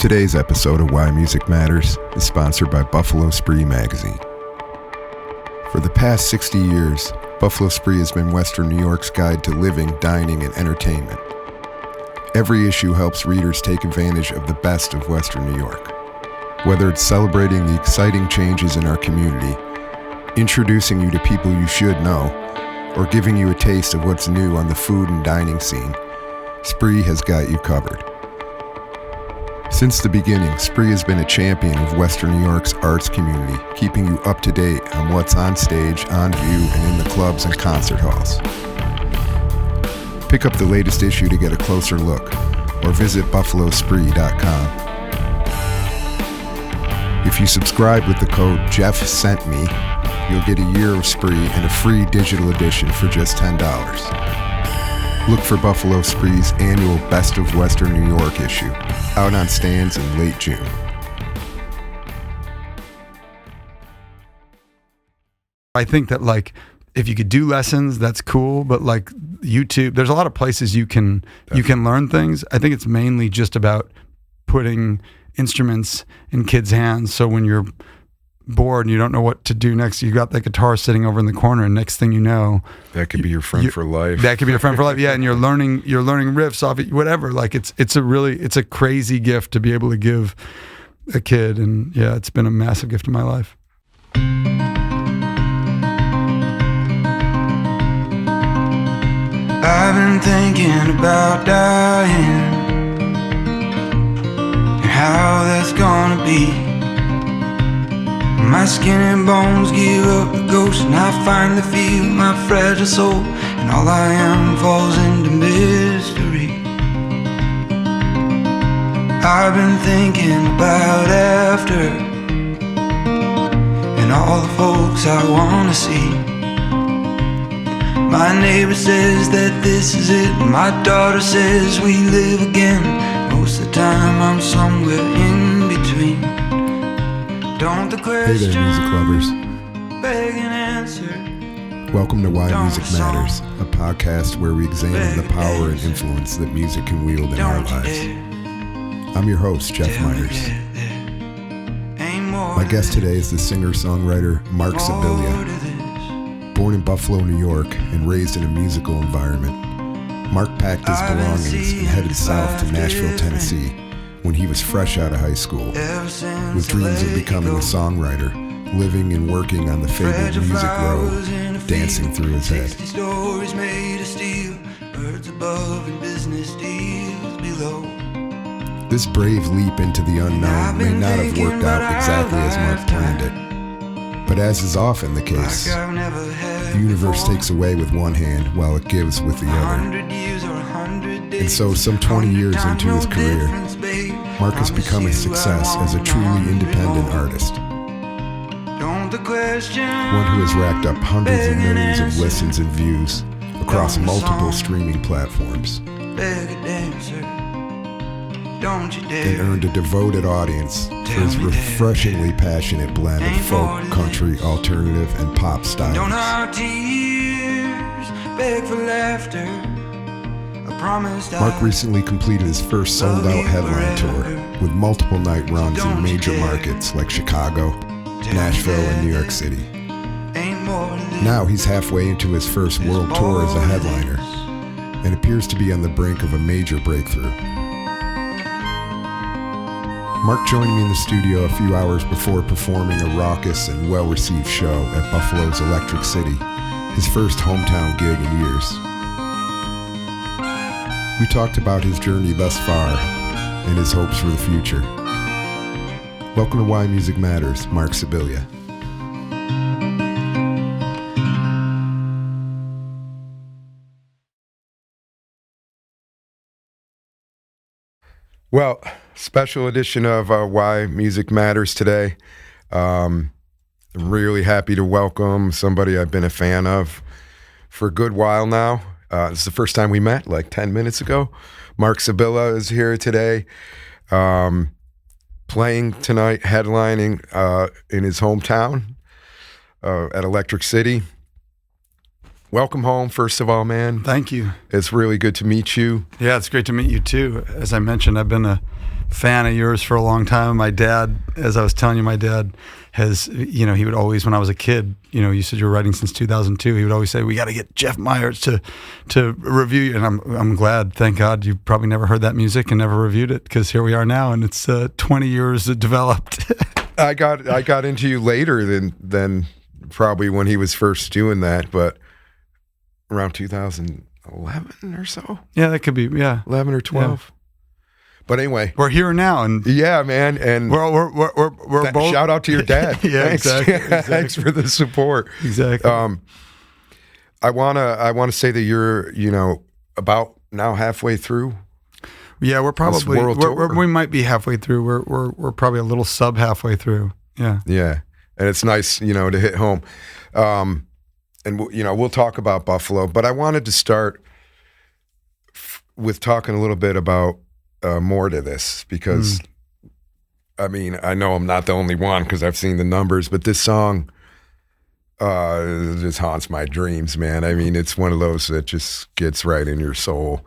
Today's episode of Why Music Matters is sponsored by Buffalo Spree magazine. For the past 60 years, Buffalo Spree has been Western New York's guide to living, dining, and entertainment. Every issue helps readers take advantage of the best of Western New York. Whether it's celebrating the exciting changes in our community, introducing you to people you should know, or giving you a taste of what's new on the food and dining scene, Spree has got you covered. Since the beginning, Spree has been a champion of Western New York's arts community, keeping you up to date on what's on stage, on view, and in the clubs and concert halls. Pick up the latest issue to get a closer look, or visit buffalospree.com. If you subscribe with the code JEFFSENTME, you'll get a year of Spree and a free digital edition for just $10. Look for Buffalo Spree's annual Best of Western New York issue, out on stands in late June. I think that if you could do lessons, that's cool, but YouTube, there's a lot of places you can learn things. I think it's mainly just about putting instruments in kids' hands, so when you're bored and you don't know what to do next, you got that guitar sitting over in the corner, and next thing you know, that could be your friend for life. That could be your friend for life. Yeah, and you're learning riffs off it, whatever. It's a crazy gift to be able to give a kid, and yeah, it's been a massive gift in my life. I've been thinking about dying and how that's gonna be. My skin and bones give up the ghost, and I finally feel my fragile soul, and all I am falls into mystery. I've been thinking about after, and all the folks I wanna see. My neighbor says that this is it, my daughter says we live again. Most of the time I'm somewhere in between. Don't the question, hey there, music lovers. Beg an answer. Welcome to Why Music Matters, a podcast where we examine the power and influence that music can wield in our lives. I'm your host, Jeff Miers. My guest today is the singer-songwriter Marc Scibilia. Born in Buffalo, New York, and raised in a musical environment, Marc packed his belongings and headed south to Nashville, Tennessee, when he was fresh out of high school, with dreams of becoming a songwriter, living and working on the fabled music road, dancing through his head. This brave leap into the unknown may not have worked out exactly as Marc planned it, but as is often the case, the universe takes away with one hand while it gives with the other. And so, some 20 years into his career, Marc has become a success as a truly independent artist. One who has racked up hundreds of millions of listens and views across multiple streaming platforms, and earned a devoted audience for his refreshingly passionate blend of folk, country, alternative, and pop styles. Don't our tears beg for laughter? Marc recently completed his first sold-out headline tour with multiple night runs in major markets like Chicago, Nashville, and New York City. Now he's halfway into his first world tour as a headliner and appears to be on the brink of a major breakthrough. Marc joined me in the studio a few hours before performing a raucous and well-received show at Buffalo's Electric City, his first hometown gig in years. We talked about his journey thus far and his hopes for the future. Welcome to Why Music Matters, Marc Scibilia. Well, special edition of Why Music Matters today. I'm really happy to welcome somebody I've been a fan of for a good while now. This is the first time we met, 10 minutes ago. Marc Scibilia is here today, playing tonight, headlining in his hometown at Electric City. Welcome home, first of all, man. Thank you. It's really good to meet you. Yeah, it's great to meet you too. As I mentioned, I've been a fan of yours for a long time. My dad, as I was telling you, my dad has, he would always, when I was a kid, you said you were writing since 2002. He would always say, we got to get Jeff Miers to review you. And I'm glad, thank God, you probably never heard that music and never reviewed it, because here we are now, and it's 20 years developed. I got into you later than probably when he was first doing that, but around 2011 or so. Yeah, that could be, 11 or 12. Yeah. But anyway, we're here now, and yeah, man, and we're both. Shout out to your dad. Yeah, thanks. exactly. Thanks for the support. Exactly. I wanna say that you're about now halfway through. Yeah, we're probably we might be halfway through. We're probably a little sub halfway through. Yeah. Yeah, and it's nice to hit home. And we'll talk about Buffalo, but I wanted to start with talking a little bit about more to this, because I mean, I know I'm not the only one, because I've seen the numbers, but this song just haunts my dreams, man. I mean, it's one of those that just gets right in your soul.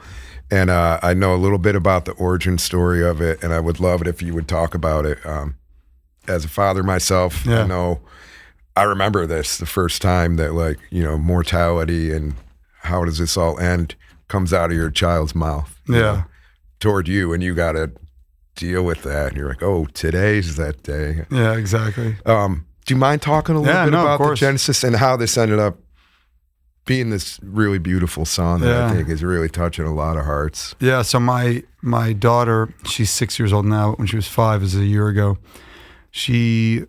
And I know a little bit about the origin story of it, and I would love it if you would talk about it. As a father myself, yeah. I remember this the first time that, like, mortality and how does this all end comes out of your child's mouth. Yeah. Toward you, and you got to deal with that. And you're like, oh, today's that day. Yeah, exactly. Do you mind talking a little bit about the genesis and how this ended up being this really beautiful song that I think is really touching a lot of hearts? Yeah, so my daughter, she's 6 years old now. When she was 5, is a year ago, she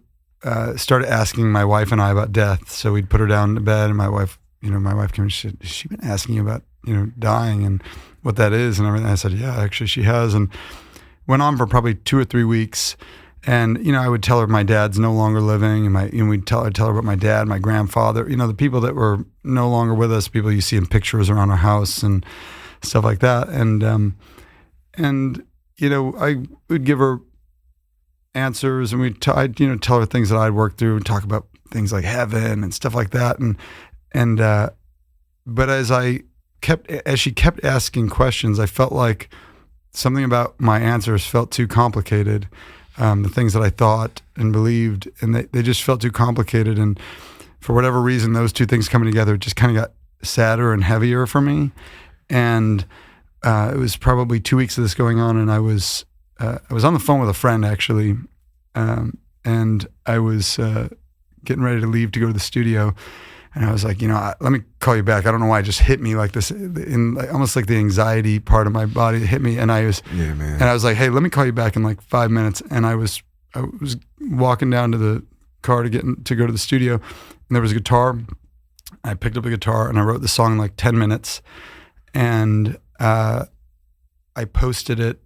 started asking my wife and I about death. So we'd put her down to bed, and my wife came and she said, has she been asking you about, dying and what that is and everything? I said, yeah, actually she has. And went on for probably 2 or 3 weeks. And, I would tell her my dad's no longer living, and I'd tell her about my dad, my grandfather, the people that were no longer with us, people you see in pictures around our house and stuff like that. And I would give her answers, and I'd tell her things that I'd worked through and talk about things like heaven and stuff like that. But as she kept asking questions, I felt like something about my answers felt too complicated. The things that I thought and believed, and they just felt too complicated. And for whatever reason, those two things coming together just kind of got sadder and heavier for me. And it was probably 2 weeks of this going on, and I was on the phone with a friend, actually, and I was getting ready to leave to go to the studio. And I was like, let me call you back. I don't know why it just hit me like this, almost like the anxiety part of my body hit me. And I was, and I was like, hey, let me call you back in like 5 minutes. And I was walking down to the car to go to the studio, and there was a guitar. I picked up a guitar and I wrote the song in like 10 minutes, and I posted it.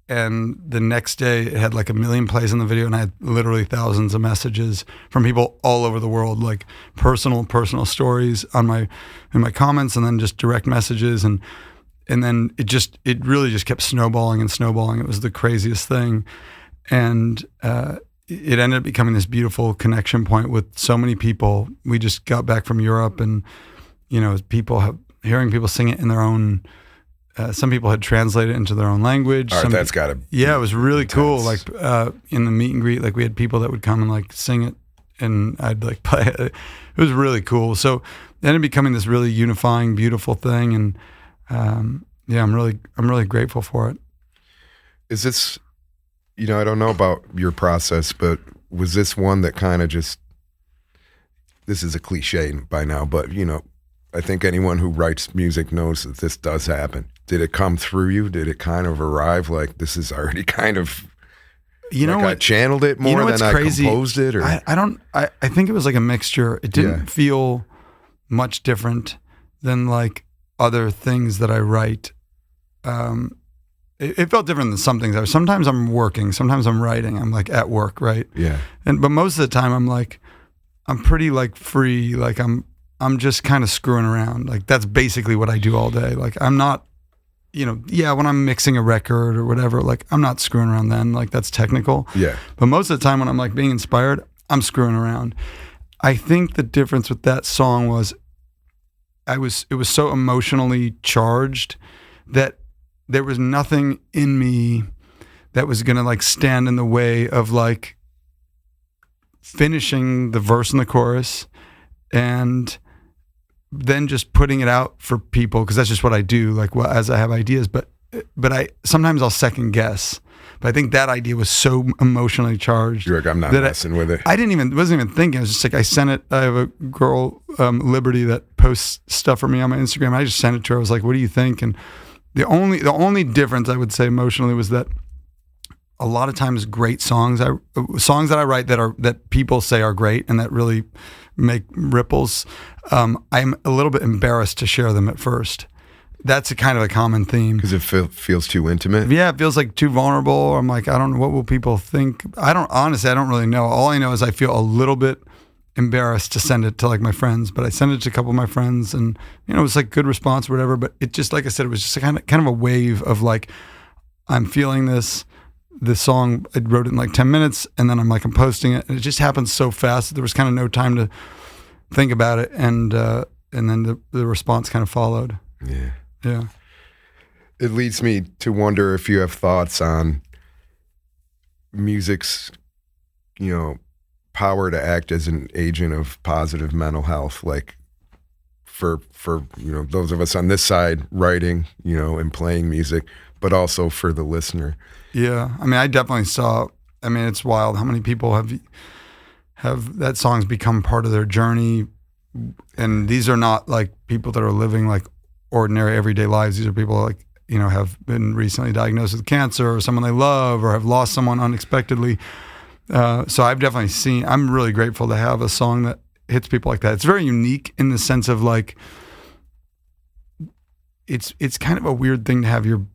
And the next day, it had like 1 million plays on the video, and I had literally thousands of messages from people all over the world, like personal stories in my comments, and then just direct messages, and then it really just kept snowballing and snowballing. It was the craziest thing, and it ended up becoming this beautiful connection point with so many people. We just got back from Europe, and hearing people sing it in their own. Some people had translated it into their own language. That's got to it was really cool. Like in the meet and greet, like we had people that would come and like sing it, and I'd like play it. It was really cool. So it ended up becoming this really unifying, beautiful thing, and I'm really grateful for it. Is this, I don't know about your process, but was this one that kind of just? This is a cliche by now, but I think anyone who writes music knows that this does happen. Did it come through you? Did it kind of arrive like this is already kind of, I channeled it more than I composed it? Or I think it was like a mixture. It didn't feel much different than like other things that I write. It felt different than some things. Sometimes I'm working, sometimes I'm writing. I'm like at work, right? Yeah. But most of the time I'm pretty like free. Like I'm just kind of screwing around. Like that's basically what I do all day. Like I'm not, when I'm mixing a record or whatever, like I'm not screwing around then. Like that's technical. Yeah. But most of the time when I'm like being inspired, I'm screwing around. I think the difference with that song was it was so emotionally charged that there was nothing in me that was going to like stand in the way of like finishing the verse and the chorus and then just putting it out for people, because that's just what I do, like, well, as I have ideas, but I sometimes I'll second guess. But I think that idea was so emotionally charged. You're like, I'm not messing with it. I wasn't even thinking. I was just like, I sent it. I have a girl, Liberty, that posts stuff for me on my Instagram. I just sent it to her. I was like, what do you think? And the only difference I would say emotionally was that a lot of times great songs that I write that people say are great and that really make ripples, I'm a little bit embarrassed to share them at first. That's a kind of a common theme. Because it feels too intimate? Yeah, it feels like too vulnerable. I'm like, I don't know, what will people think? Honestly, I don't really know. All I know is I feel a little bit embarrassed to send it to like my friends, but I sent it to a couple of my friends and, you know, it was like good response or whatever, but it just, like I said, it was just a kind of a wave of like, I'm feeling this song, I wrote it in like 10 minutes and then I'm posting it and it just happened so fast that there was kind of no time to think about it and then the response kind of followed. Yeah. Yeah. It leads me to wonder if you have thoughts on music's, you know, power to act as an agent of positive mental health, like for you know, those of us on this side writing, you know, and playing music, but also for the listener. Yeah. I mean, I definitely saw, I mean, it's wild how many people have that song's become part of their journey. And these are not like people that are living like ordinary everyday lives. These are people like, you know, have been recently diagnosed with cancer or someone they love or have lost someone unexpectedly. So I've definitely seen, I'm really grateful to have a song that hits people like that. It's very unique in the sense of like, it's kind of a weird thing to have your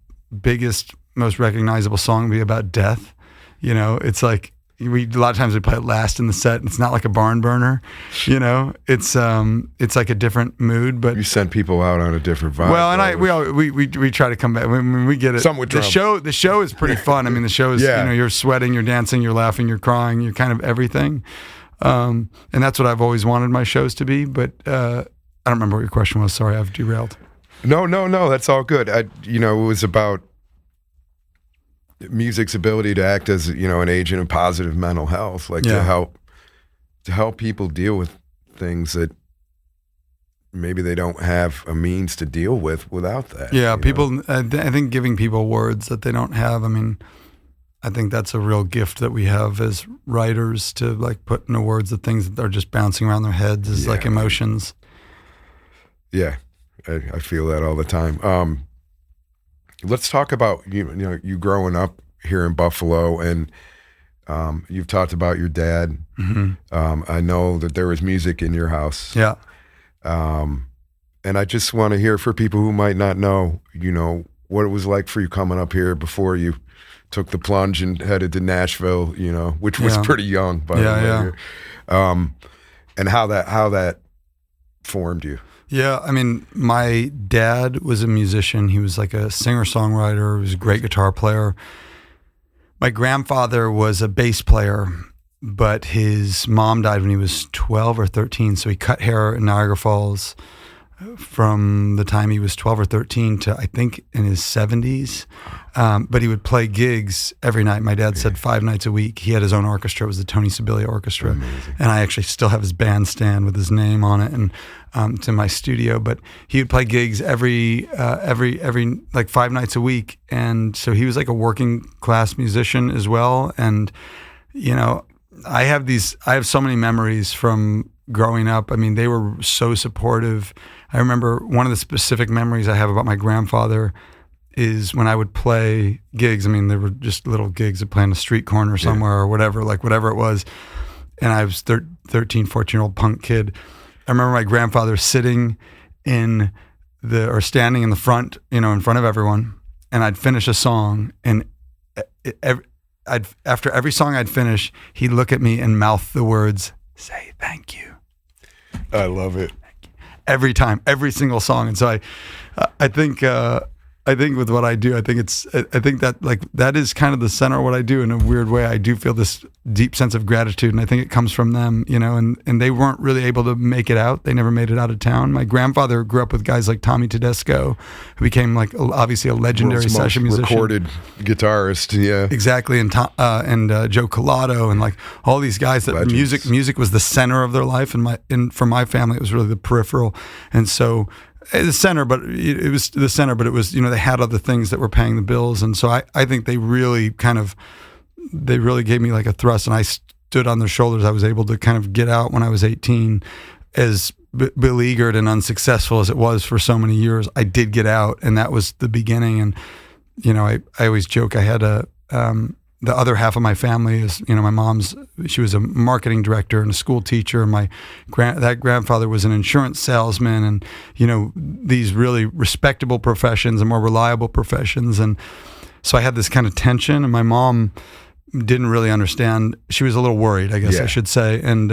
biggest, most recognizable song be about death. You know, it's like, a lot of times we play it last in the set. And it's not like a barn burner, you know. It's like a different mood. But you send people out on a different vibe. Well, and we try to come back when we get it. Some with drums. The show is pretty fun. I mean, the show is you know, you're sweating, you're dancing, you're laughing, you're crying, you're kind of everything. And that's what I've always wanted my shows to be. But I don't remember what your question was. Sorry, I've derailed. No, that's all good. You know, it was about music's ability to act as, you know, an agent of positive mental health, like to help people deal with things that maybe they don't have a means to deal with without that. Yeah, people, I think giving people words that they don't have, I mean, I think that's a real gift that we have as writers, to like put into words the things that are just bouncing around their heads as like emotions. Yeah, I feel that all the time. Let's talk about you growing up here in Buffalo, and you've talked about your dad. Mm-hmm. I know that there was music in your house. Yeah. And I just want to hear, for people who might not know, you know, what it was like for you coming up here before you took the plunge and headed to Nashville, you know, which was pretty young, by the way. And how that formed you. Yeah, I mean, my dad was a musician. He was like a singer-songwriter. He was a great guitar player. My grandfather was a bass player, but his mom died when he was 12 or 13, so he cut hair in Niagara Falls from the time he was 12 or 13 to, I think, in his 70s. But he would play gigs every night. My dad said 5 nights a week. He had his own orchestra. It was the Tony Scibilia Orchestra. Amazing. And I actually still have his bandstand with his name on it, and to my studio. But he would play gigs every like 5 nights a week. And so he was like a working class musician as well. And, you know, I have so many memories from growing up. I mean, they were so supportive. I remember one of the specific memories I have about my grandfather is when I would play gigs. I mean, they were just little gigs at playing a street corner somewhere or whatever it was. And I was 13, 14-year-old punk kid. I remember my grandfather sitting standing in the front, you know, in front of everyone. And I'd finish a song, and after every song I'd finish, he'd look at me and mouth the words, "Say thank you." I love it. Every time, every single song. And so I think I think with what I do, I think that like that is kind of the center of what I do in a weird way. I do feel this deep sense of gratitude, and I think it comes from them, you know, and they weren't really able to make it out. They never made it out of town. My grandfather grew up with guys like Tommy Tedesco, who became like obviously a legendary session musician. Recorded guitarist, yeah. Exactly, and Joe Collado, and like all these guys that music was the center of their life, and for my family it was really the peripheral, and so the center, but it was the center, but it was, you know, they had other things that were paying the bills, and so I think they really gave me like a thrust, and I stood on their shoulders. I was able to kind of get out when I was 18, as beleaguered and unsuccessful as it was for so many years. I did get out, and that was the beginning. And you know, I always joke I had the other half of my family is, you know, my mom's, she was a marketing director and a school teacher. And my grandfather was an insurance salesman, and, you know, these really respectable professions and more reliable professions. And so I had this kind of tension, and my mom didn't really understand. She was a little worried, I guess I should say. And,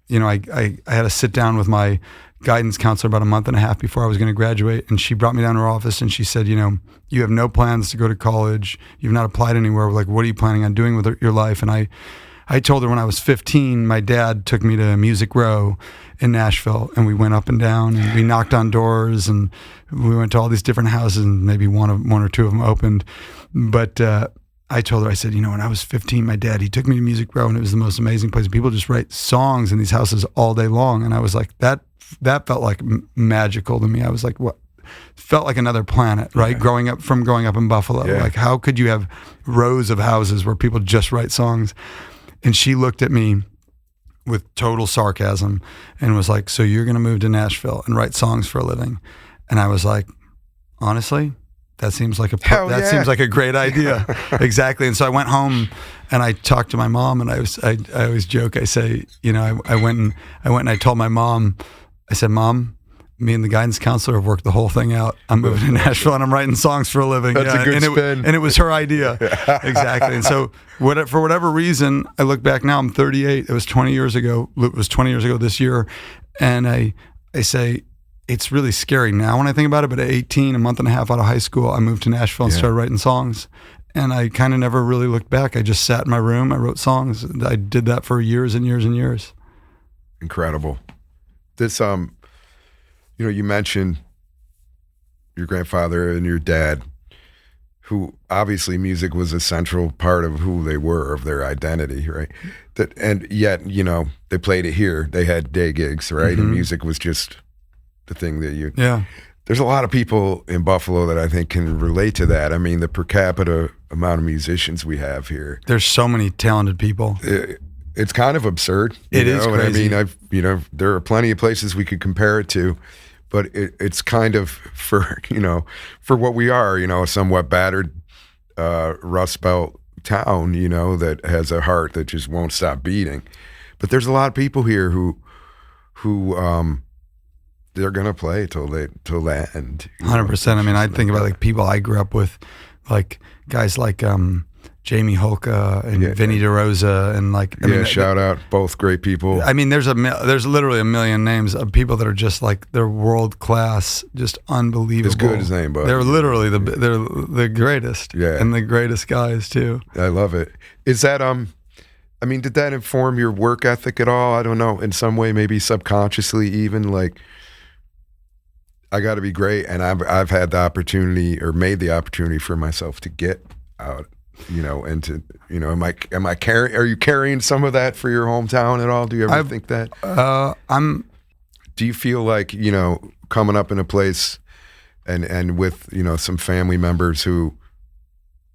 you know, I had to sit down with my guidance counselor about a month and a half before I was going to graduate, and she brought me down to her office, and she said, you know, you have no plans to go to college. You've not applied anywhere. Like, what are you planning on doing with your life? And I told her when I was 15, my dad took me to Music Row in Nashville, and we went up and down, and we knocked on doors, and we went to all these different houses, and maybe one or two of them opened. But I told her, I said, you know, when I was 15, my dad, he took me to Music Row, and it was the most amazing place. People just write songs in these houses all day long. And I was like, that felt like magical to me. I was like, what? Felt like another planet, right? Yeah. Growing up in Buffalo. Yeah. Like, how could you have rows of houses where people just write songs? And she looked at me with total sarcasm and was like, so you're going to move to Nashville and write songs for a living? And I was like, honestly, that seems like seems like a great idea. Exactly. And so I went home and I talked to my mom, and I always joke. I say, you know, I went and I told my mom, I said, Mom, me and the guidance counselor have worked the whole thing out. I'm moving to Nashville, and I'm writing songs for a living. That's a good spin. And it was her idea. Exactly. And so for whatever reason, I look back now, I'm 38. It was 20 years ago. It was 20 years ago this year. And I say, it's really scary now when I think about it, but at 18, a month and a half out of high school, I moved to Nashville and started writing songs. And I kind of never really looked back. I just sat in my room. I wrote songs. I did that for years and years and years. Incredible. This, you know, you mentioned your grandfather and your dad, who obviously music was a central part of who they were, of their identity, right? And yet, you know, they played it here. They had day gigs, right? Mm-hmm. And music was just the thing that you... Yeah. There's a lot of people in Buffalo that I think can relate to that. I mean, the per capita amount of musicians we have here. There's so many talented people. It's kind of absurd. It is crazy. And I mean, there are plenty of places we could compare it to, but it's kind of for what we are, you know, a somewhat battered Rust Belt town, you know, that has a heart that just won't stop beating. But there's a lot of people here who they're gonna play till the end. 100%. I mean, I think about like people I grew up with, like guys like Jamie Holka and Vinny DeRosa, and like shout out, both great people. I mean, there's literally a million names of people that are just like, they're world class, just unbelievable. As good as anybody. They're literally they're the greatest, and the greatest guys too. I love it. Is that I mean, did that inform your work ethic at all? I don't know, in some way, maybe subconsciously, even like, I got to be great, and I've had the opportunity, or made the opportunity for myself to get out, you know, and to, you know, are you carrying some of that for your hometown at all? Do you ever think that? Do you feel like, you know, coming up in a place and with, you know, some family members who,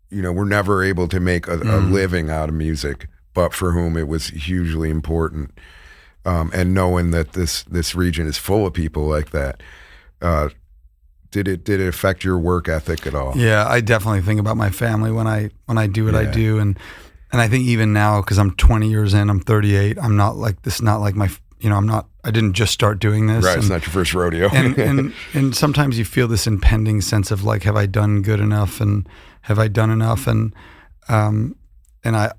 you know, were never able to make a living out of music, but for whom it was hugely important, and knowing that this region is full of people like that, did it affect your work ethic at all? Yeah, I definitely think about my family when I do what I do, and I think even now, because I'm 20 years in, I'm 38. I'm not like this. Not like my, you know, I didn't just start doing this. Right, it's not your first rodeo. and sometimes you feel this impending sense of like, have I done good enough, and have I done enough, and I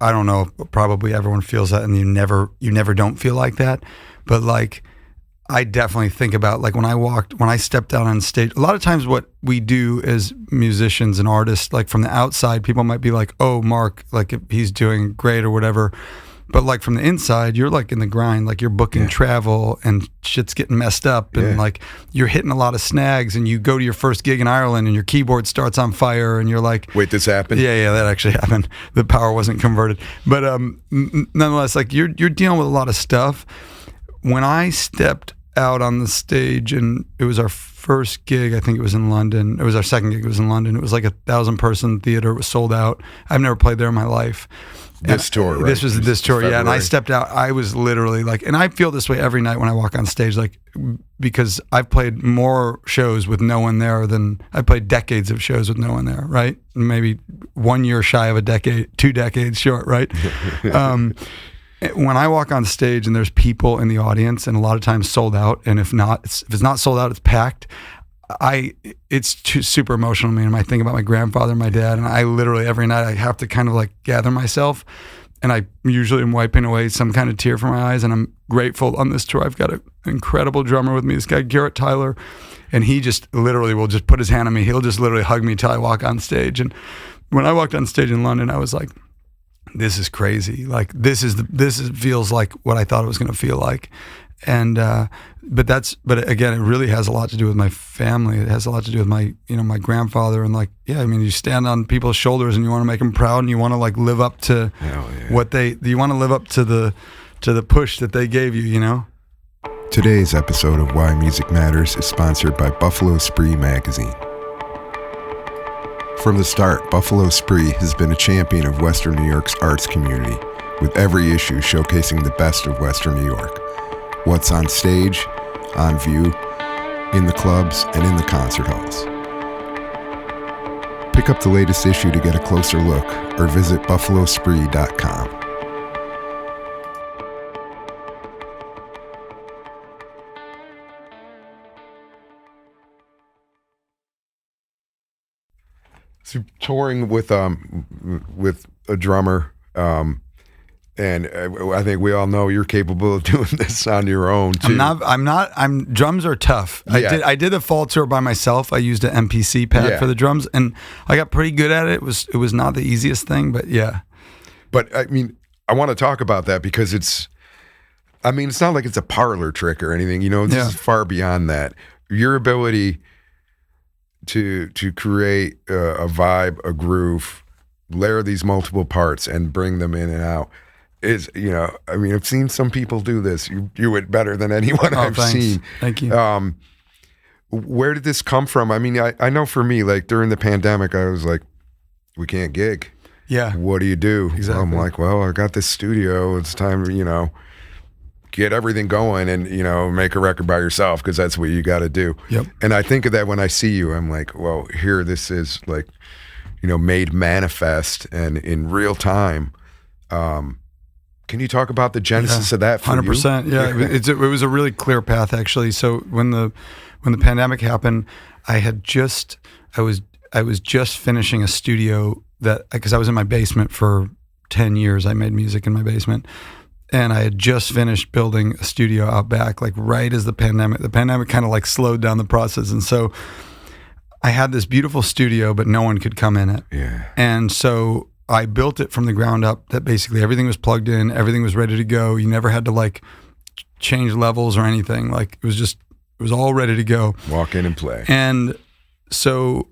don't know. Probably everyone feels that, and you never don't feel like that, but like, I definitely think about, like, when I stepped out on stage, a lot of times what we do as musicians and artists, like from the outside, people might be like, oh, Mark, like he's doing great or whatever. But like from the inside, you're like in the grind, like you're booking travel and shit's getting messed up and like you're hitting a lot of snags, and you go to your first gig in Ireland and your keyboard starts on fire and you're like, wait, this happened? Yeah, that actually happened. The power wasn't converted. But nonetheless, like you're dealing with a lot of stuff. When I stepped out on the stage, and it was our first gig, I think it was in London. It was our second gig, it was in London. It was like 1,000-person theater. It was sold out. I've never played there in my life. This tour, right? This was this tour, February. yeah. And I stepped out. I was literally like, and I feel this way every night when I walk on stage, like, because I've played more shows with no one there than I played decades of shows with no one there, right? Maybe 1 year shy of a decade, 2 decades short, right? When I walk on stage and there's people in the audience, and a lot of times sold out, and if it's not sold out, it's packed. It's super emotional to me, and I think about my grandfather and my dad, and I literally every night I have to kind of like gather myself, and I usually am wiping away some kind of tear from my eyes, and I'm grateful on this tour. I've got an incredible drummer with me, this guy Garrett Tyler, and he just literally will just put his hand on me. He'll just literally hug me till I walk on stage. And when I walked on stage in London, I was like, this is crazy. Like this feels like what I thought it was going to feel like. And but again, it really has a lot to do with my family. It has a lot to do with my grandfather, and like, I mean, you stand on people's shoulders and you want to make them proud, and you want to like live up to you want to live up to the push that they gave you. Today's episode of Why Music Matters is sponsored by Buffalo Spree magazine. From the start, Buffalo Spree has been a champion of Western New York's arts community, with every issue showcasing the best of Western New York. What's on stage, on view, in the clubs, and in the concert halls. Pick up the latest issue to get a closer look, or visit buffalospree.com. So touring with a drummer, and I think we all know you're capable of doing this on your own too. Drums are tough. Yeah. I did a fall tour by myself. I used an MPC pad for the drums, and I got pretty good at it. It was not the easiest thing, but yeah. But I mean, I want to talk about that because it's not like it's a parlor trick or anything. This is far beyond that. Your ability to create a vibe, a groove, layer these multiple parts and bring them in and out is, I've seen some people do this. You do it better than anyone I've seen. Thank you. Where did this come from? I mean, I know for me, like during the pandemic, I was like, we can't gig. Yeah. What do you do? Exactly. I'm like, well, I got this studio. It's time to, get everything going and, make a record by yourself, because that's what you got to do. Yep. And I think of that when I see you. I'm like, well, here this is like, made manifest and in real time. Can you talk about the genesis of that for 100%. you? Yeah. It was a really clear path, actually. So when the pandemic happened, I was just finishing a studio because I was in my basement for 10 years. I made music in my basement. And I had just finished building a studio out back, like right as the pandemic kind of like slowed down the process. And so I had this beautiful studio, but no one could come in it. Yeah. And so I built it from the ground up, that basically everything was plugged in, everything was ready to go. You never had to like change levels or anything. Like it was all ready to go. Walk in and play. And so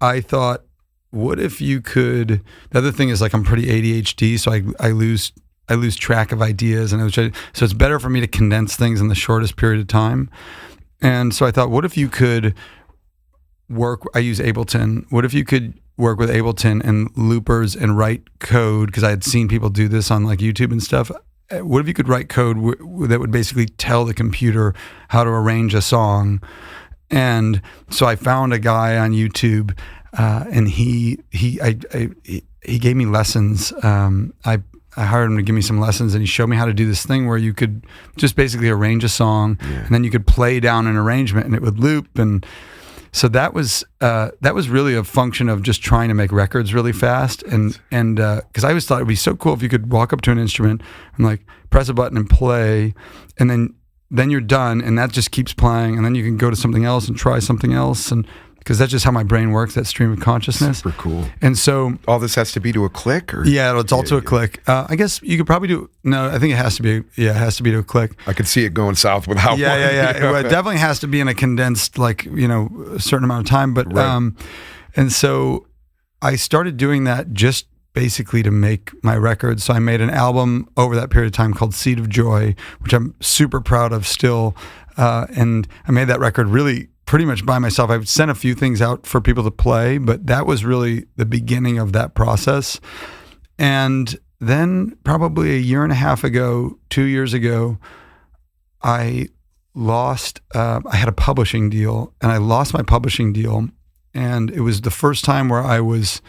I thought, what if you could, the other thing is like I'm pretty ADHD, so I lose track of ideas, so it's better for me to condense things in the shortest period of time. And so I thought, what if you could I use Ableton. What if you could work with Ableton and loopers and write code? Because I had seen people do this on like YouTube and stuff. What if you could write code that would basically tell the computer how to arrange a song? And so I found a guy on YouTube, and he gave me lessons. I hired him to give me some lessons, and he showed me how to do this thing where you could just basically arrange a song, and then you could play down an arrangement and it would loop. And so that was really a function of just trying to make records really fast. And because I always thought it'd be so cool if you could walk up to an instrument and like press a button and play, and then then you're done, and that just keeps playing, and then you can go to something else and try something else, and because that's just how my brain works, that stream of consciousness. Super cool. And so all this has to be to a click, or yeah, it's all to a click. I guess you could probably do. No, I think it has to be. Yeah, it has to be to a click. I could see it going south without. Yeah. It definitely has to be in a condensed, like, a certain amount of time. But right. And so I started doing that just basically to make my records. So I made an album over that period of time called Seed of Joy, which I'm super proud of still. And I made that record really pretty much by myself. I've sent a few things out for people to play, but that was really the beginning of that process. And then probably a year and a half ago, 2 years ago, I had a publishing deal, and I lost my publishing deal. And it was the first time where I was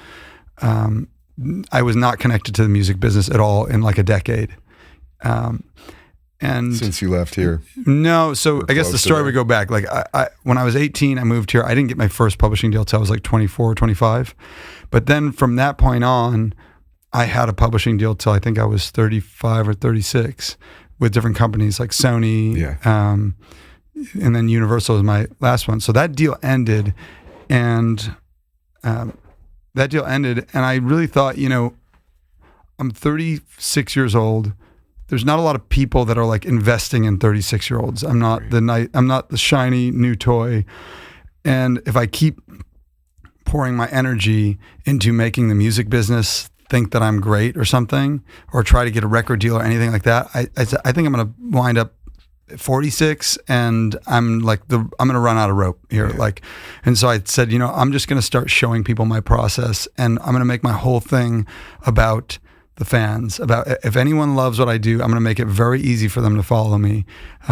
not connected to the music business at all in like a decade. And since you left here? No. So I guess the story would go back. Like I when I was 18, I moved here. I didn't get my first publishing deal till I was like 24, 25. But then from that point on, I had a publishing deal till I think I was 35 or 36 with different companies like Sony. Yeah. And then Universal was my last one. So that deal ended, and I really thought, I'm 36 years old. There's not a lot of people that are like investing in 36-year-olds. I'm not the shiny new toy. And if I keep pouring my energy into making the music business think that I'm great or something, or try to get a record deal or anything like that, I think I'm going to wind up 46 and I'm going to run out of rope here. Yeah. And so I said, I'm just going to start showing people my process, and I'm going to make my whole thing about the fans, about if anyone loves what I do, I'm going to make it very easy for them to follow me,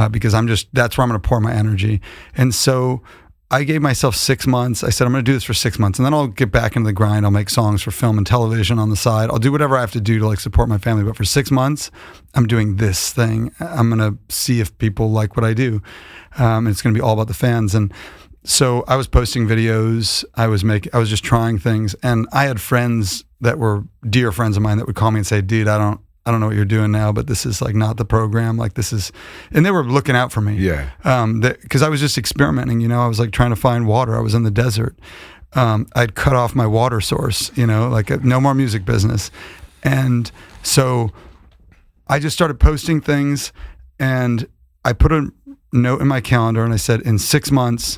because that's where I'm going to pour my energy. And so I gave myself 6 months. I said, I'm going to do this for 6 months, and then I'll get back into the grind. I'll make songs for film and television on the side. I'll do whatever I have to do to support my family. But for 6 months, I'm doing this thing. I'm going to see if people like what I do. And it's going to be all about the fans. And so I was posting videos. I was just trying things. And I had friends that were dear friends of mine that would call me and say, dude, I don't know what you're doing now, but this is not the program. And they were looking out for me. Yeah. Because I was just experimenting, I was trying to find water. I was in the desert. I'd cut off my water source, no more music business. And so I just started posting things, and I put a note in my calendar, and I said, in 6 months,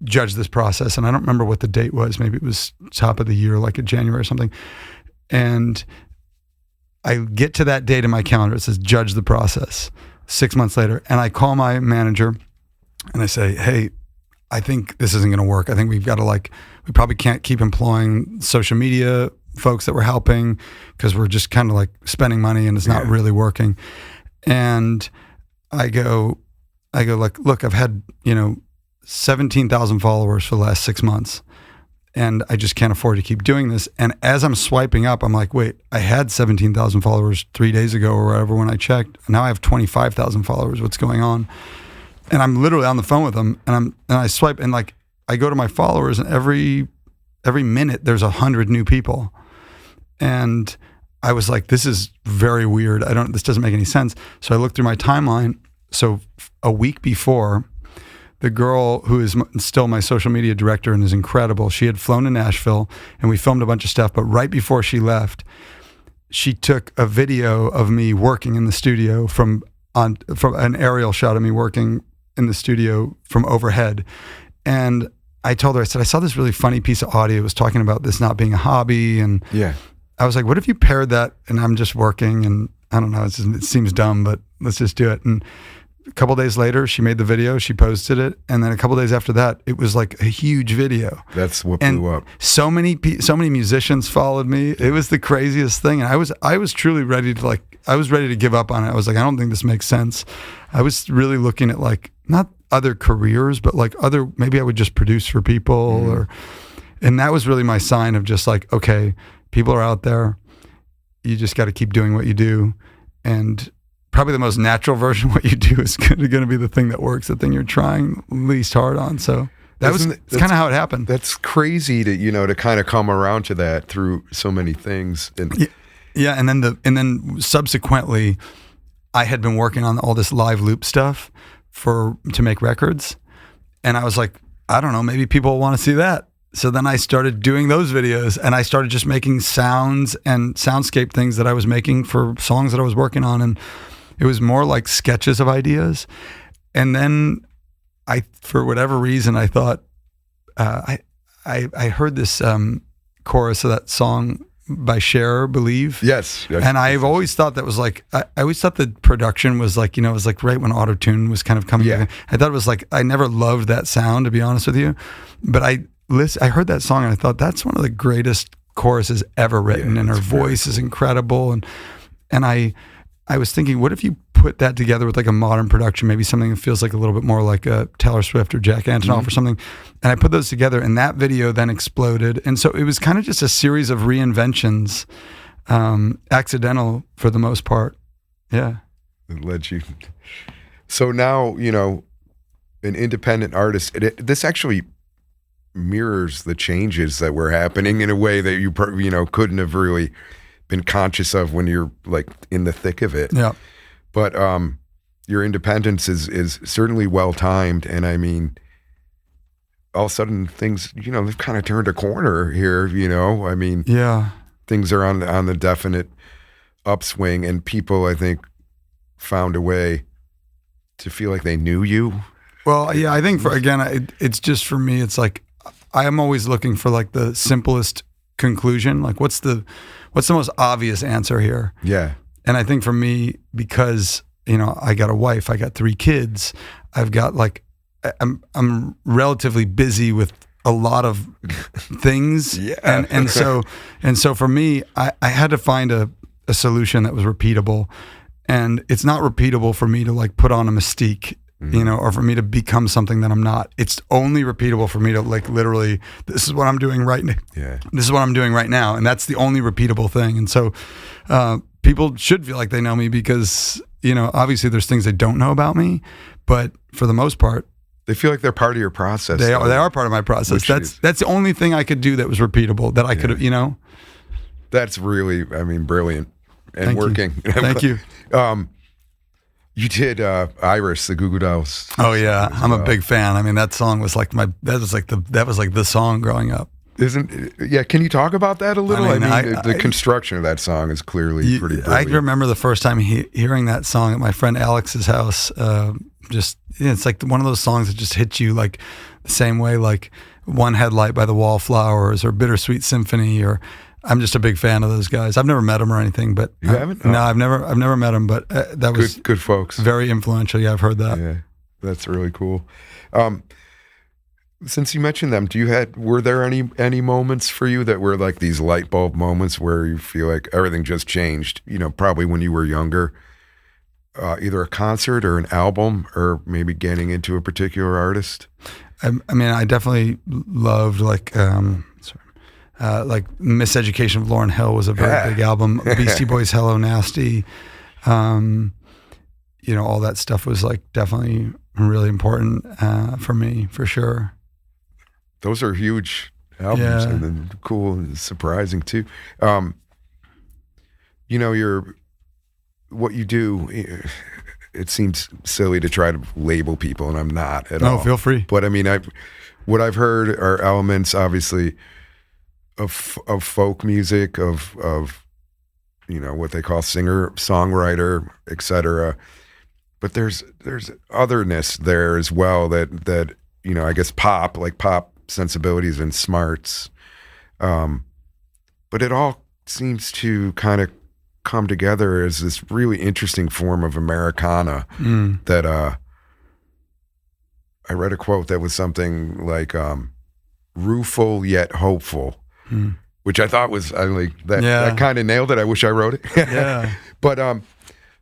judge this process. And I don't remember what the date was. Maybe it was top of the year, like in January or something. And I get to that date in my calendar. It says, judge the process. 6 months later. And I call my manager and I say, hey, I think this isn't going to work. I think we've got to we probably can't keep employing social media folks that we're helping, because we're just kind of spending money and it's not really working. And I go look, I've had, 17,000 followers for the last 6 months, and I just can't afford to keep doing this. And as I'm swiping up, I'm like, wait, I had 17,000 followers 3 days ago or whatever when I checked. Now I have 25,000 followers. What's going on? And I'm literally on the phone with them, and I swipe, and I go to my followers, and every minute there's 100 new people. And I was like, this is very weird. This doesn't make any sense. So I looked through my timeline. So a week before, the girl who is still my social media director and is incredible, she had flown to Nashville, and we filmed a bunch of stuff. But right before she left, she took a video of me working in the studio from an aerial shot of me working in the studio from overhead. And I told her, I said, I saw this really funny piece of audio. It was talking about this not being a hobby. And I was like, what if you paired that and I'm just working, and I don't know, it seems dumb, but let's just do it. And a couple of days later, she made the video, she posted it, and then a couple of days after that, it was a huge video. That's what blew up. So many musicians followed me. It was the craziest thing, and I was truly ready to I was ready to give up on it. I was like, I don't think this makes sense. I was really looking at not other careers, but other, maybe I would just produce for people, and that was really my sign of just okay, people are out there. You just got to keep doing what you do, and probably the most natural version of what you do is going to be the thing that works, the thing you're trying least hard on. So that's kind of how it happened. That's crazy to kind of come around to that through so many things. And and then subsequently, I had been working on all this live loop stuff to make records. And I was like, I don't know, maybe people want to see that. So then I started doing those videos, and I started just making sounds and soundscape things that I was making for songs that I was working on. And it was more like sketches of ideas. And then for whatever reason, I thought, I heard this chorus of that song by Cher, Believe. Yes. And I've always thought that was like, I always thought the production was like, it was like right when auto-tune was kind of coming in. I thought it was like, I never loved that sound, to be honest with you. But I heard that song and I thought that's one of the greatest choruses ever written, and her voice is incredible. And I was thinking, what if you put that together with like a modern production, maybe something that feels like a little bit more like a Taylor Swift or Jack Antonoff or something. And I put those together, and that video then exploded. And so it was kind of just a series of reinventions, accidental for the most part. Yeah. It led you. So now, an independent artist, this actually mirrors the changes that were happening in a way that you couldn't have really been conscious of when you're like in the thick of it. Yeah. But your independence is certainly well timed, and I mean, all of a sudden things, they've kind of turned a corner here. I mean, things are on the definite upswing, and people, I think, found a way to feel like they knew you. Well, yeah, I think it's just for me, it's like I am always looking for like the simplest conclusion. Like, what's the most obvious answer here? Yeah. And I think for me, because, I got a wife, I got 3 kids, I've got like, I'm relatively busy with a lot of things. Yeah. And so for me, I had to find a solution that was repeatable. And it's not repeatable for me to like put on a mystique, or for me to become something that I'm not. It's only repeatable for me to like literally, this is what I'm doing right now. Yeah. This is what I'm doing right now. And that's the only repeatable thing. And so people should feel like they know me because, obviously there's things they don't know about me, but for the most part, they feel like they're part of your process. They are part of my process. That's the only thing I could do that was repeatable that I could have, That's really, brilliant and working. Thank you. You did Iris, the Goo Goo Dolls. Oh yeah, I'm a big fan. I mean, that song was like that was like the song growing up. Can you talk about that a little? The construction of that song is clearly pretty brilliant. I remember the first time hearing that song at my friend Alex's house. It's like one of those songs that just hits you like the same way, like One Headlight by the Wallflowers or Bittersweet Symphony. Or I'm just a big fan of those guys. I've never met them or anything, but you haven't? No, I've never met them. But that was good folks. Very influential. Yeah, I've heard that. Yeah, that's really cool. Since you mentioned them, were there any moments for you that were like these light bulb moments where you feel like everything just changed? Probably when you were younger, either a concert or an album, or maybe getting into a particular artist. I mean, I definitely loved like Miseducation of Lauryn Hill was a very big album. Beastie Boys' Hello Nasty, all that stuff was like definitely really important for me, for sure. Those are huge albums, and then cool and surprising too. What you do, it seems silly to try to label people, and I'm not at all. No, feel free. But I mean, what I've heard are elements, obviously, of folk music, of what they call singer, songwriter, etc. But there's otherness there as well that I guess pop sensibilities and smarts, but it all seems to kind of come together as this really interesting form of Americana that I read a quote that was something like rueful yet hopeful, which I thought was that kind of nailed it. I wish I wrote it. Yeah. But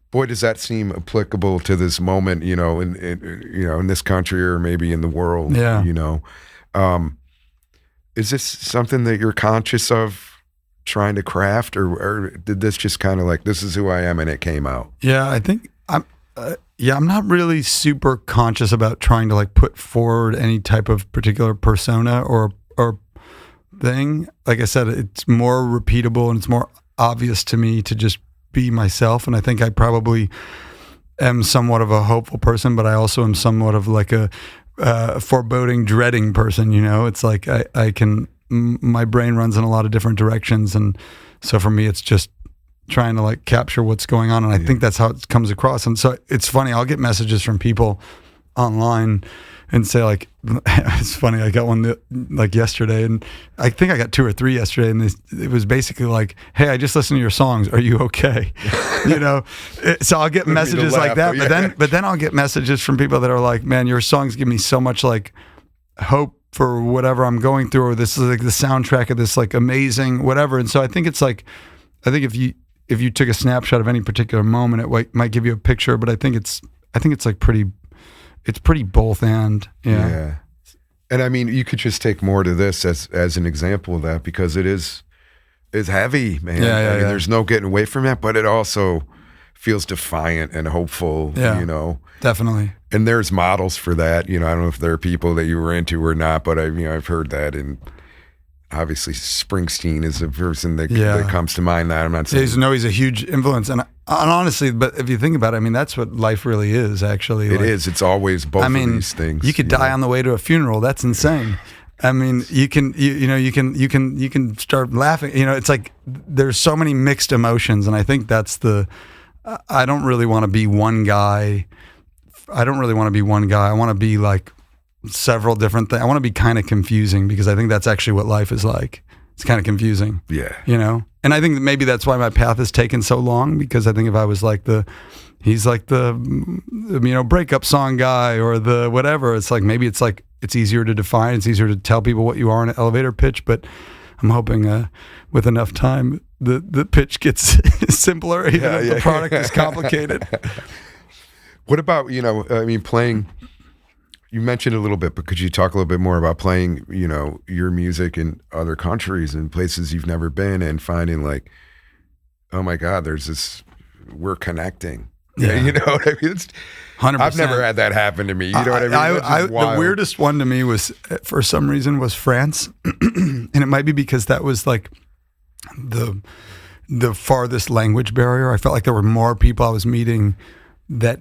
boy, does that seem applicable to this moment, in this country or maybe in the world. Yeah. Is this something that you're conscious of trying to craft, or did this just kind of like, this is who I am and it came out? Yeah, I think I'm not really super conscious about trying to like put forward any type of particular persona or thing. Like I said, it's more repeatable and it's more obvious to me to just be myself. And I think I probably am somewhat of a hopeful person, but I also am somewhat of like a foreboding, dreading person. You know, it's like my brain runs in a lot of different directions, and so for me, it's just trying to like capture what's going on, and I think that's how it comes across. And so it's funny, I'll get messages from people online and say like, it's funny, I got one like yesterday, and I think I got 2 or 3 yesterday, and it was basically like, hey, I just listened to your songs, are you okay? You know, so I'll get messages like that, but then I'll get messages from people that are like, man, your songs give me so much like hope for whatever I'm going through, or this is like the soundtrack of this like amazing whatever. And so I think it's like, if you took a snapshot of any particular moment, it might give you a picture, but I think it's like pretty both and. Yeah. And I mean, you could just take more to this as an example of that, because it's heavy, man. I mean, there's no getting away from that, but it also feels defiant and hopeful, you know. Definitely. And there's models for that, you know. I don't know if there are people that you were into or not, but I've heard that, and obviously Springsteen is a person that comes to mind. That I'm not saying he's a huge influence, and honestly, but if you think about it, I mean, that's what life really is. Actually, it is. It's always both of these things. You could die on the way to a funeral. That's insane. I mean, you can start laughing. You know, it's like there's so many mixed emotions, and I think that's I don't really want to be one guy. I want to be like several different things. I want to be kind of confusing, because I think that's actually what life is like. It's kind of confusing. Yeah. You know? And I think that maybe that's why my path has taken so long, because I think if I was like he's like the breakup song guy or the whatever, it's like, maybe it's like, it's easier to define, it's easier to tell people what you are in an elevator pitch, but I'm hoping with enough time, the pitch gets simpler, even if the product is complicated. What about, playing, you mentioned a little bit, but could you talk a little bit more about playing, your music in other countries and places you've never been, and finding like, oh my God, we're connecting. Yeah. You know what I mean? It's 100%. I've never had that happen to me. You know what I mean? The weirdest one to me was, for some reason, was France. And it might be because that was like the farthest language barrier. I felt like there were more people I was meeting that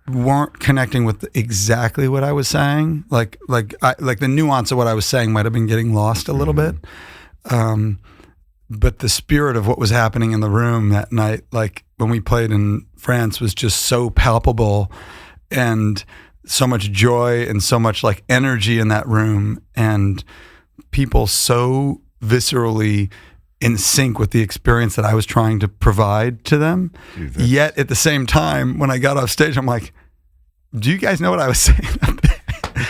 weren't connecting with exactly what I was saying. Like the nuance of what I was saying might have been getting lost a little bit. But the spirit of what was happening in the room that night, like when we played in France, was just so palpable, and so much joy and so much like energy in that room, and people so viscerally in sync with the experience that I was trying to provide to them. Jesus. Yet at the same time, when I got off stage, I'm like, do you guys know what I was saying up there?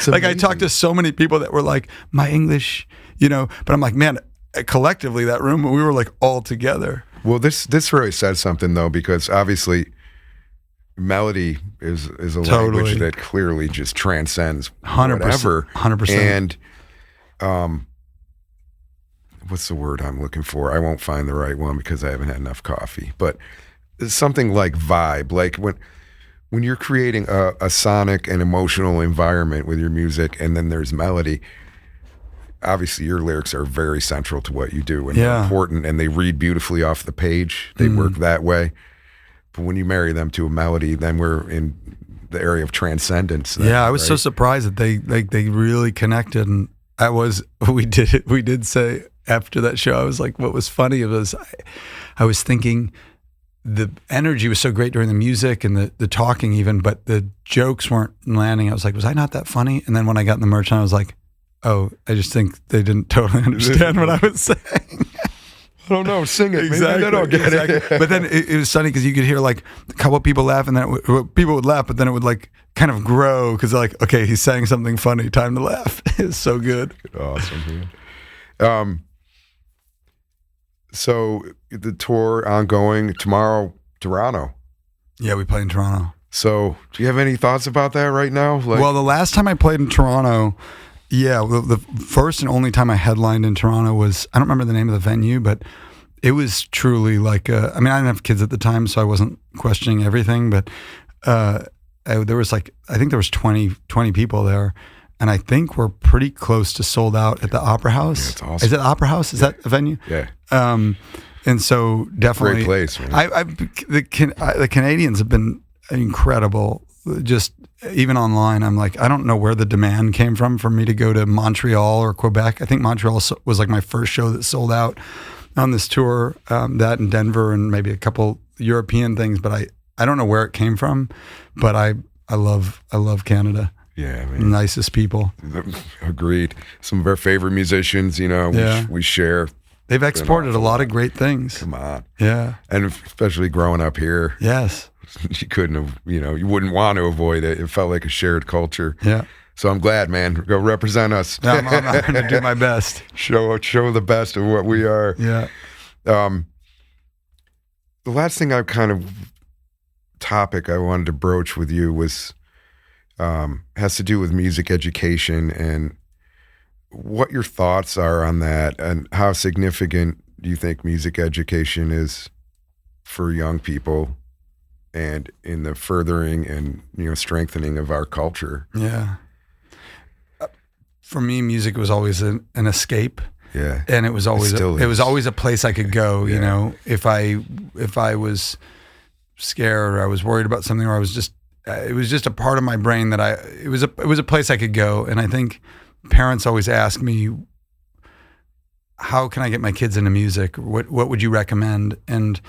Like, I talked to so many people that were like, my English, but I'm like, man, collectively that room, we were like all together. Well, this really says something though, because obviously melody is a language that clearly just transcends 100%, whatever. 100%. And what's the word I'm looking for? I won't find the right one because I haven't had enough coffee. But it's something like vibe, like when you're creating a sonic and emotional environment with your music, and then there's melody. Obviously, your lyrics are very central to what you do, and they're important, and they read beautifully off the page. They work that way. But when you marry them to a melody, then we're in the area of transcendence. I was so surprised that they really connected, and we did say after that show, I was like, what was funny was I was thinking the energy was so great during the music and the talking even, but the jokes weren't landing. I was like, was I not that funny? And then when I got in the merch, I was like, oh, I just think they didn't totally understand what I was saying. I don't know, sing it. Exactly. Maybe they don't get it. But then it was funny because you could hear like a couple of people laugh, and then people would laugh, but then it would like kind of grow because like, okay, he's saying something funny, time to laugh. It's so good. Awesome, man. So the tour ongoing tomorrow, Toronto. Yeah, we play in Toronto. So do you have any thoughts about that right now? Well, the last time I played in Toronto, the first and only time I headlined in Toronto was, I don't remember the name of the venue, but it was truly like, I didn't have kids at the time, so I wasn't questioning everything, but there was like, I think there was 20 people there, and I think we're pretty close to sold out at the Opera House. Yeah, it's awesome. Is it Opera House? Is that a venue? Yeah. And so definitely, great place, man. The Canadians have been incredible. Just even online, I'm like, I don't know where the demand came from for me to go to Montreal or Quebec. I think Montreal was like my first show that sold out on this tour, that in Denver and maybe a couple European things, but I don't know where it came from, but I love Canada. Yeah, man. Nicest people. Agreed. Some of our favorite musicians, we share. They've exported a lot of great things. Come on. Yeah. And especially growing up here. Yes. You couldn't have, you wouldn't want to avoid it. It felt like a shared culture. Yeah. So I'm glad, man. Go represent us. I'm going to do my best. Show the best of what we are. Yeah. The last thing topic I wanted to broach with you was has to do with music education and what your thoughts are on that, and how significant do you think music education is for young people and in the furthering and strengthening of our culture? Yeah. For me, music was always an escape. Yeah. And it was always a place I could go, if I was scared or I was worried about something, or I was just it was just a part of my brain that it was a place I could go. And I think parents always ask me, how can I get my kids into music? What would you recommend? And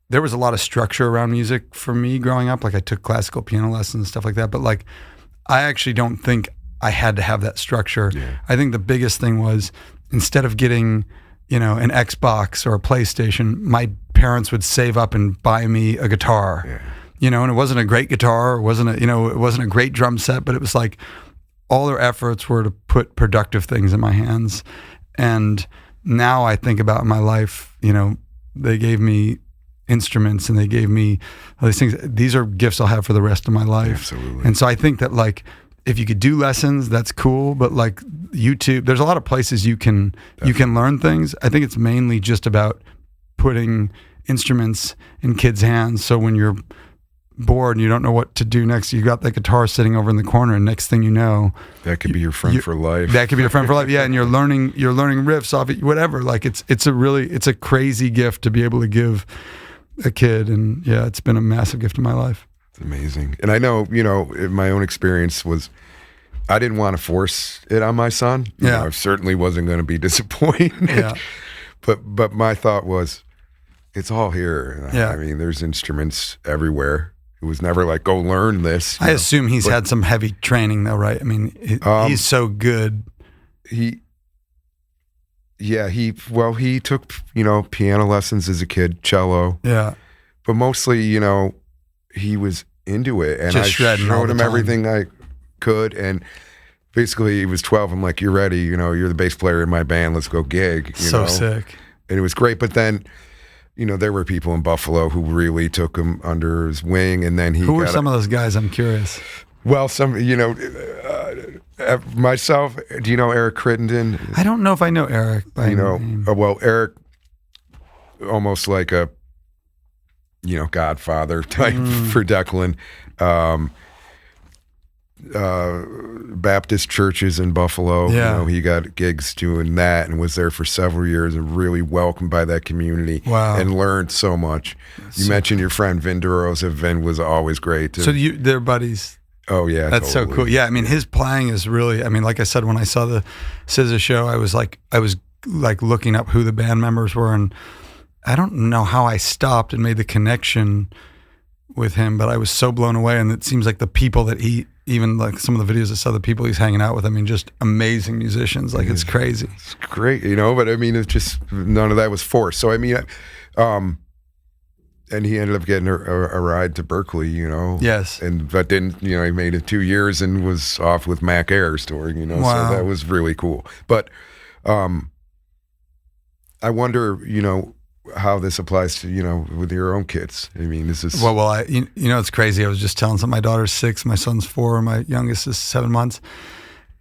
there was a lot of structure around music for me growing up. Like I took classical piano lessons and stuff like that. But like, I actually don't think I had to have that structure. Yeah. I think the biggest thing was, instead of getting, an Xbox or a PlayStation, my parents would save up and buy me a guitar. Yeah. And it wasn't a great guitar, it wasn't a great drum set, but it was like all their efforts were to put productive things in my hands. And now I think about my life, they gave me instruments and they gave me all these things. These are gifts I'll have for the rest of my life. Absolutely. And so I think that like, if you could do lessons, that's cool. But like YouTube, there's a lot of places you can learn things. I think it's mainly just about putting instruments in kids' hands. So when you're bored and you don't know what to do next, you got that guitar sitting over in the corner, and next thing you know, that could be your friend for life. That could be your friend for life. Yeah, and you're learning riffs off it, whatever. Like it's a crazy gift to be able to give a kid, and yeah, it's been a massive gift in my life. It's amazing. And I know, my own experience was, I didn't want to force it on my son. I certainly wasn't going to be disappointed. Yeah. But my thought was, it's all here. Yeah. I mean, there's instruments everywhere. It was never like, go learn this. I assume he's had some heavy training though, right? I mean, he's so good. He took, piano lessons as a kid, cello. Yeah. But mostly, he was into it, and just I showed him everything I could. And basically he was 12. I'm like, you're ready. You're the bass player in my band. Let's go gig. So sick. And it was great. But then, there were people in Buffalo who really took him under his wing, and then Who were some of those guys? I'm curious. Well, myself, do you know Eric Crittenden? I don't know if I know Eric by name. Well, Eric, almost like a, godfather type for Declan. Baptist churches in Buffalo. Yeah. He got gigs doing that and was there for several years and really welcomed by that community. Wow. And learned so much. You mentioned your friend Vin DeRosa. Vin was always great. So they're buddies. Oh yeah, that's totally. So cool. Yeah, I mean, his playing is really. I mean, like I said, when I saw the SZA show, I was like looking up who the band members were, and I don't know how I stopped and made the connection with him, but I was so blown away. And it seems like the people that even like some of the videos I saw, the people he's hanging out with, I mean, just amazing musicians. Like, it's crazy. It's great, but I mean, it's just, none of that was forced. So, I mean, and he ended up getting a ride to Berkeley, Yes. But then, he made it 2 years and was off with Mac Ayres touring, Wow. So that was really cool. But I wonder, how this applies to, with your own kids. I mean, this is... Well, it's crazy. I was just telling my daughter's 6, my son's 4, my youngest is 7 months.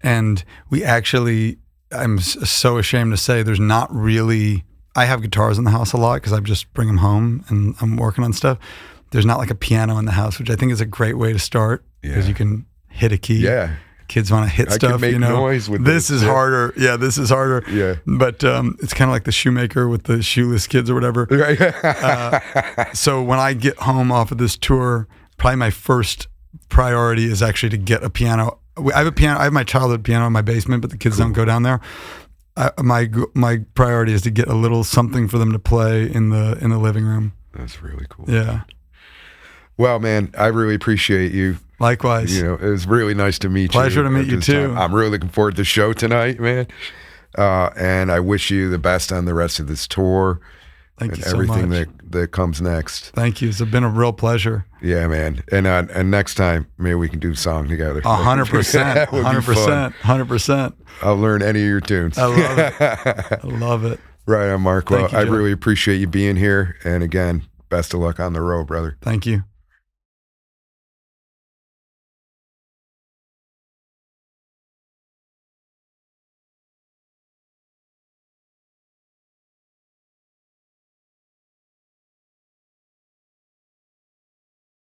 And we actually, I'm so ashamed to say, there's not really... I have guitars in the house a lot because I just bring them home and I'm working on stuff. There's not like a piano in the house, which I think is a great way to start because you can hit a key. Yeah. Kids want to hit stuff, can make noise with this. Is harder. Yeah, this is harder. Yeah. But it's kind of like the shoemaker with the shoeless kids or whatever. Right. So when I get home off of this tour, probably my first priority is actually to get a piano. I have a piano. I have my childhood piano in my basement, but the kids don't go down there. My priority is to get a little something for them to play in the living room. That's really cool. Yeah. Well, man, I really appreciate you. Likewise. You know, it was really nice to meet Pleasure you. to meet you too. I'm really looking forward to the show tonight, man. And I wish you the best on the rest of this tour. Thank you so everything much. that comes next. Thank you. It's been a real pleasure. Yeah, man. And next time, maybe we can do a song together. 100%. 100%. 100%. I'll learn any of your tunes. I love it. I love it. Right on, Mark. Well, Thank you, I Joe. really appreciate you being here. And again, best of luck on the road, brother. Thank you.